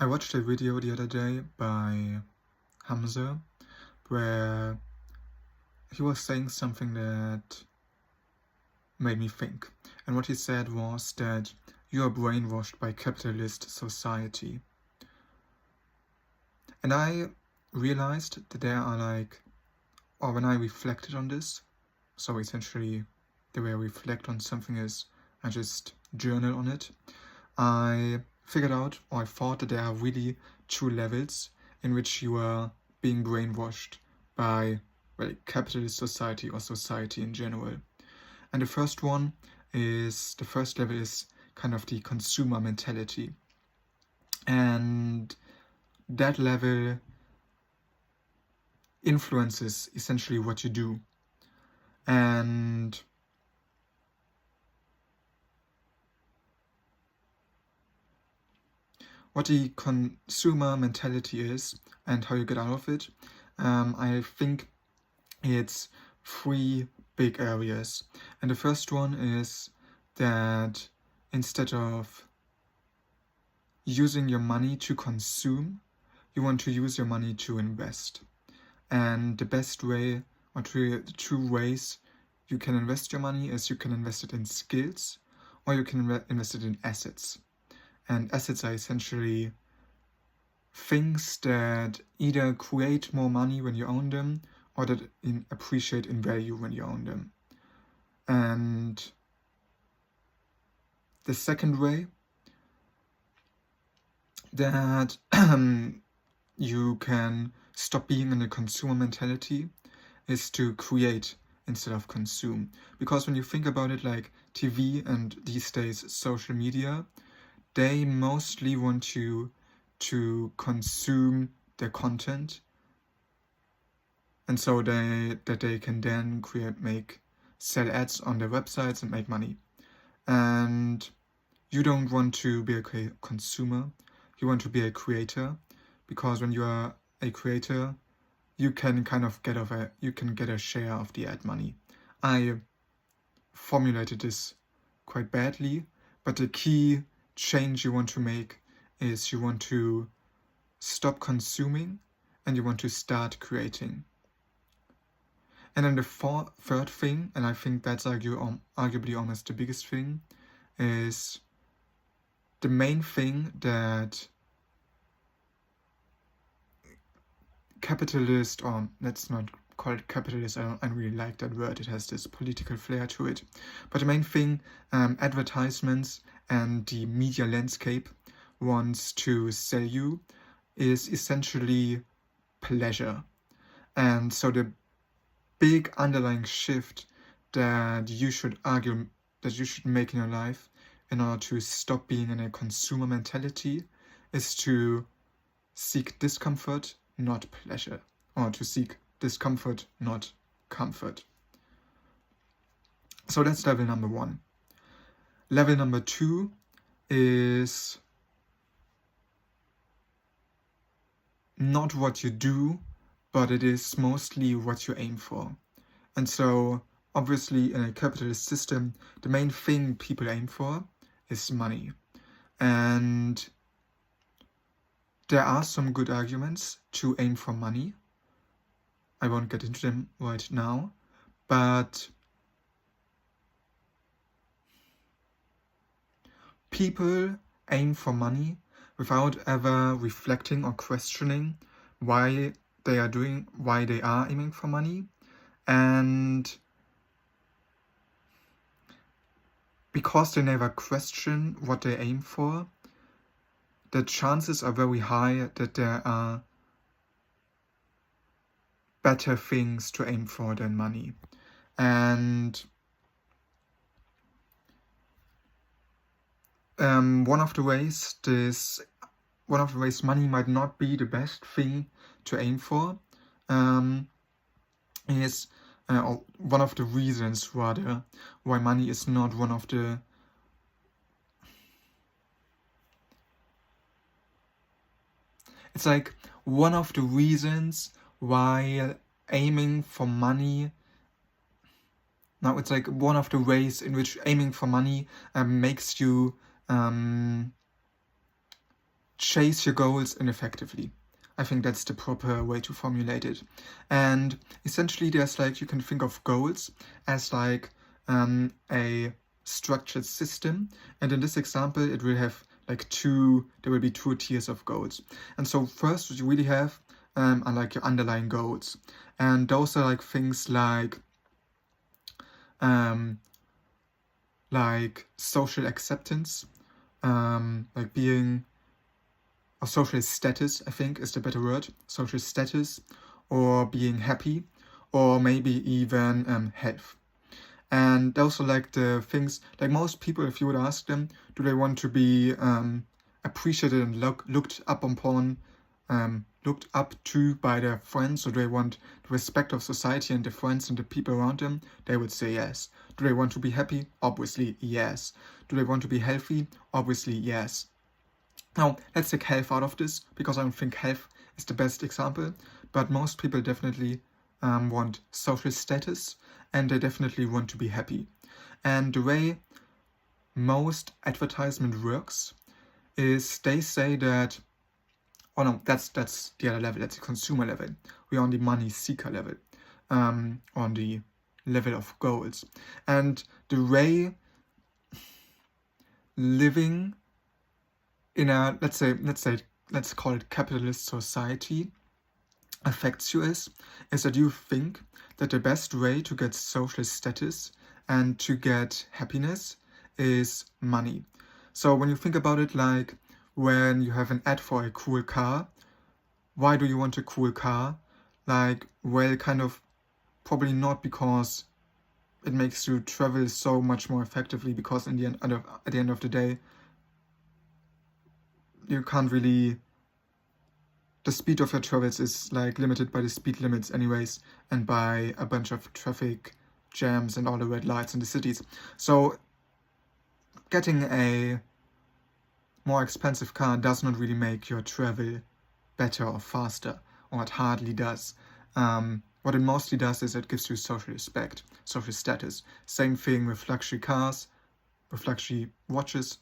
I watched a video the other day by Hamza where he was saying something that made me think. And what he said was that you are brainwashed by capitalist society. And I realized that there are or when I reflected on this, so essentially the way I reflect on something is I just journal on it, I figured out, or I thought that there are really two levels in which you are being brainwashed by capitalist society or society in general. And the first level is kind of the consumer mentality. And that level influences essentially what you do. And what the consumer mentality is and how you get out of it, I think it's three big areas. And the first one is that instead of using your money to consume, you want to use your money to invest. And the best way, or the two ways you can invest your money is you can invest it in skills or you can invest it in assets. And assets are essentially things that either create more money when you own them or that appreciate in value when you own them. And the second way that you can stop being in a consumer mentality is to create instead of consume. Because when you think about it, like TV and these days social media, they mostly want you to consume their content, and so that they can then sell ads on their websites and make money. And you don't want to be a consumer, you want to be a creator, because when you are a creator, you can kind of get a share of the ad money. I formulated this quite badly, but the key change you want to make is you want to stop consuming and you want to start creating. And then the third thing, and I think that's arguably almost the biggest thing, is the main thing that capitalist, or let's not call it capitalist, I don't really like that word, it has this political flair to it, but the main thing advertisements and the media landscape wants to sell you is essentially pleasure. And so the big underlying shift that you should make in your life in order to stop being in a consumer mentality is to seek discomfort, not pleasure, or to seek discomfort, not comfort. So that's level number one. Level number two is not what you do, but it is mostly what you aim for. And so obviously in a capitalist system, the main thing people aim for is money. And there are some good arguments to aim for money. I won't get into them right now, but people aim for money without ever reflecting or questioning why they are aiming for money. And because they never question what they aim for, the chances are very high that there are better things to aim for than money. And one of the ways money might not be the best thing to aim for is one of the reasons rather why money is not one of the it's like one of the reasons why aiming for money now it's like one of the ways in which aiming for money makes you chase your goals ineffectively. I think that's the proper way to formulate it. And essentially there's like, you can think of goals as like a structured system, and in this example it will have like there will be two tiers of goals. And so first what you really have are like your underlying goals, and those are like things like social acceptance, like being, or social status, I think is the better word, social status, or being happy, or maybe even health. And those are like the things, like most people, if you would ask them, do they want to be appreciated and looked up upon, looked up to by their friends, or do they want the respect of society and the friends and the people around them? They would say yes. Do they want to be happy? Obviously, yes. Do they want to be healthy? Obviously, yes. Now, let's take health out of this, because I don't think health is the best example, but most people definitely want social status, and they definitely want to be happy. And the way most advertisement works is they say that, oh no, that's the other level, that's the consumer level. We're on the money seeker level, on the level of goals. And the way living in a, let's call it capitalist society affects you is that you think that the best way to get social status and to get happiness is money. So when you think about it, like when you have an ad for a cool car, why do you want a cool car? Like, well, kind of probably not because it makes you travel so much more effectively, because in the end, at the end of the day, you can't really, the speed of your travels is like limited by the speed limits anyways, and by a bunch of traffic jams and all the red lights in the cities. So getting a more expensive car does not really make your travel better or faster, or it hardly does. What it mostly does is it gives you social respect, social status. Same thing with luxury cars, with luxury watches,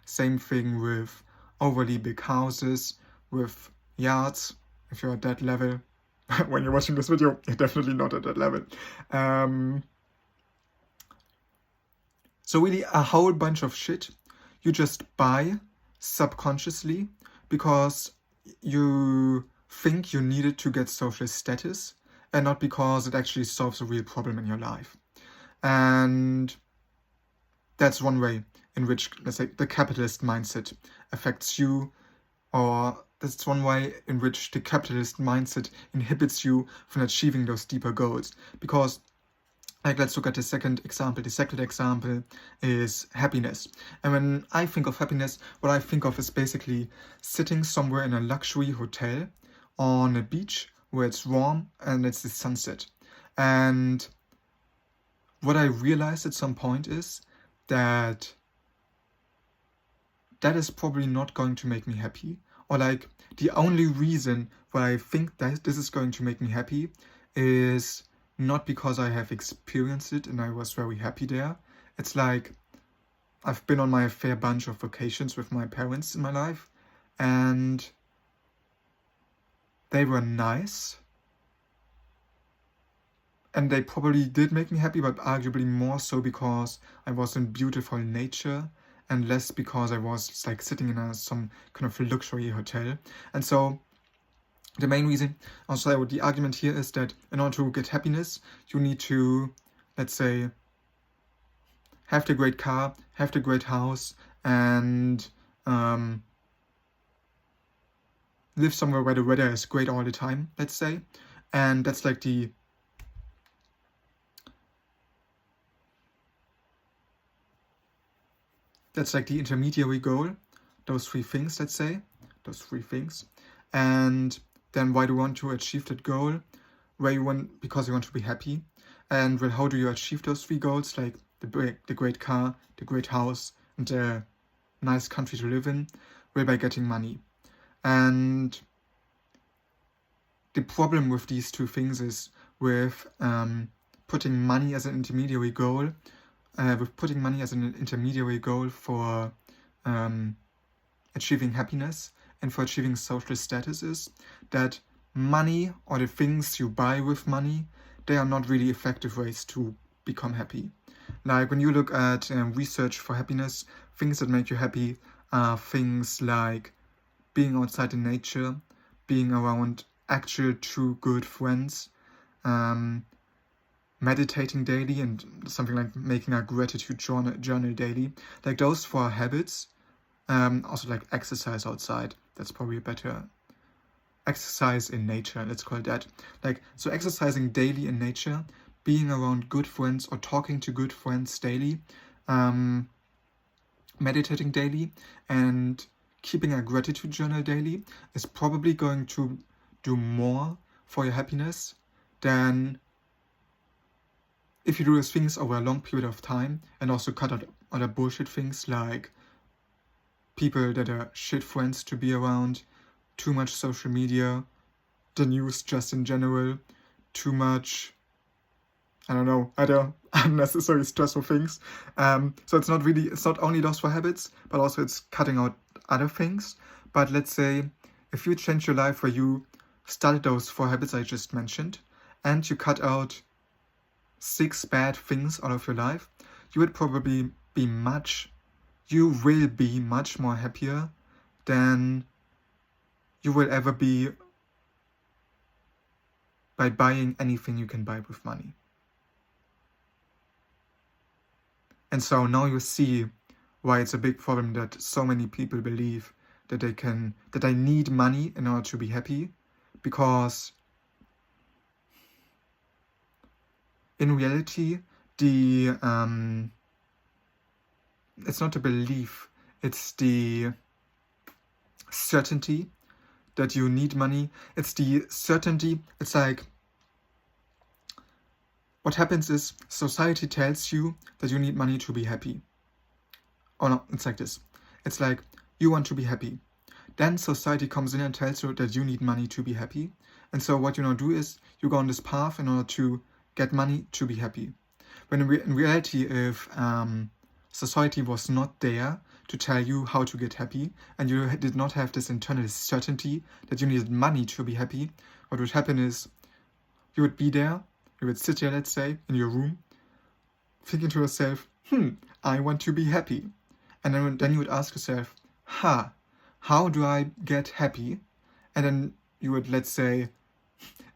Same thing with overly big houses, with yachts, if you're at that level. When you're watching this video, you're definitely not at that level. So really a whole bunch of shit you just buy subconsciously because you think you need it to get social status, and not because it actually solves a real problem in your life. And that's one way in which, let's say, the capitalist mindset affects you, or that's one way in which the capitalist mindset inhibits you from achieving those deeper goals. Because, like, let's look at the second example. The second example is happiness. And when I think of happiness, what I think of is basically sitting somewhere in a luxury hotel on a beach where it's warm and it's the sunset. And what I realized at some point is that is probably not going to make me happy. Or like, the only reason why I think that this is going to make me happy is not because I have experienced it and I was very happy there. It's like, I've been on my fair bunch of vacations with my parents in my life, and they were nice. And they probably did make me happy, but arguably more so because I was in beautiful nature, and less because I was like sitting in some kind of luxury hotel. And so the main reason, also the argument here is that in order to get happiness, you need to, let's say, have the great car, have the great house, and live somewhere where the weather is great all the time, let's say. And that's like the intermediary goal, those three things, let's say, And then why do you want to achieve that goal? Because you want to be happy. And well, how do you achieve those three goals, like the great car, the great house, and the nice country to live in? Well, by getting money. And the problem with these two things is with putting money as an intermediary goal, for achieving happiness and for achieving social status is that money or the things you buy with money, they are not really effective ways to become happy. Like when you look at research for happiness, things that make you happy are things like being outside in nature, being around actual true good friends, meditating daily, and something like making a gratitude journal daily. Like those four habits. Also like exercise outside. That's probably a better exercise in nature, let's call it that. Like, so exercising daily in nature, being around good friends or talking to good friends daily, meditating daily, and keeping a gratitude journal daily is probably going to do more for your happiness than if you do those things over a long period of time and also cut out other bullshit things like people that are shit friends to be around, too much social media, the news just in general, too much, I don't know, other unnecessary stressful things. So it's not only those four habits, but also it's cutting out other things. But let's say if you change your life where you started those four habits I just mentioned, and you cut out 6 bad things out of your life, you will be much more happier than you will ever be by buying anything you can buy with money. And so now you see why it's a big problem that so many people believe that they need money in order to be happy, because in reality, it's not a belief, it's the certainty that you need money. It's the certainty. It's like, what happens is society tells you that you need money to be happy. Oh no, it's like this. It's like, you want to be happy. Then society comes in and tells you that you need money to be happy. And so what you now do is you go on this path in order to get money to be happy. When in reality, if society was not there to tell you how to get happy, and you did not have this internal certainty that you needed money to be happy, what would happen is you would be there, you would sit there, let's say, in your room, thinking to yourself, I want to be happy. And then you would ask yourself, how do I get happy? And then you would, let's say,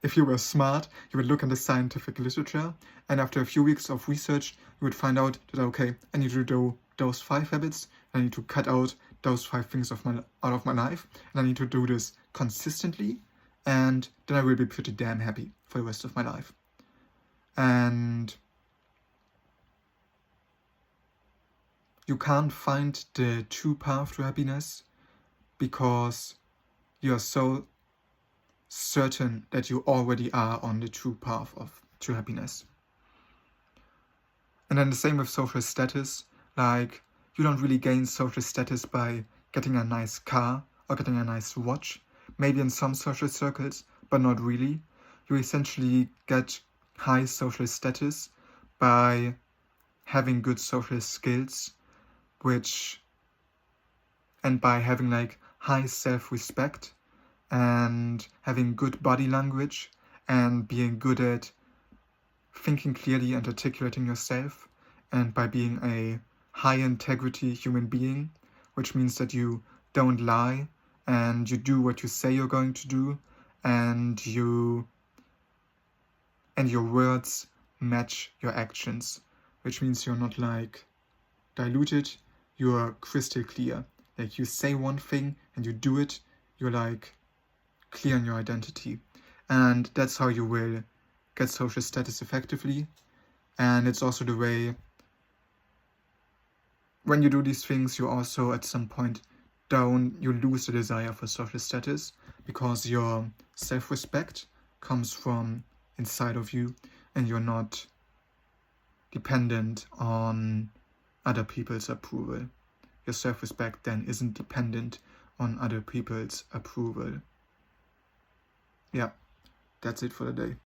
if you were smart, you would look in the scientific literature, and after a few weeks of research, you would find out that, okay, I need to do those 5 habits, I need to cut out those 5 things out of my life, and I need to do this consistently, and then I will be pretty damn happy for the rest of my life. And you can't find the true path to happiness because you are so certain that you already are on the true path to happiness. And then the same with social status. Like, you don't really gain social status by getting a nice car or getting a nice watch. Maybe in some social circles, but not really. You essentially get high social status by having good social skills, and by having like high self-respect and having good body language and being good at thinking clearly and articulating yourself, and by being a high integrity human being, which means that you don't lie and you do what you say you're going to do, and your words match your actions, which means you're not like diluted, you're crystal clear. Like, you say one thing and you do it, you're like clear on your identity. And that's how you will get social status effectively. And it's also the way, when you do these things, you also at some point you lose the desire for social status, because your self-respect comes from inside of you and you're not dependent on other people's approval. Your self-respect then isn't dependent on other people's approval. Yeah, that's it for the day.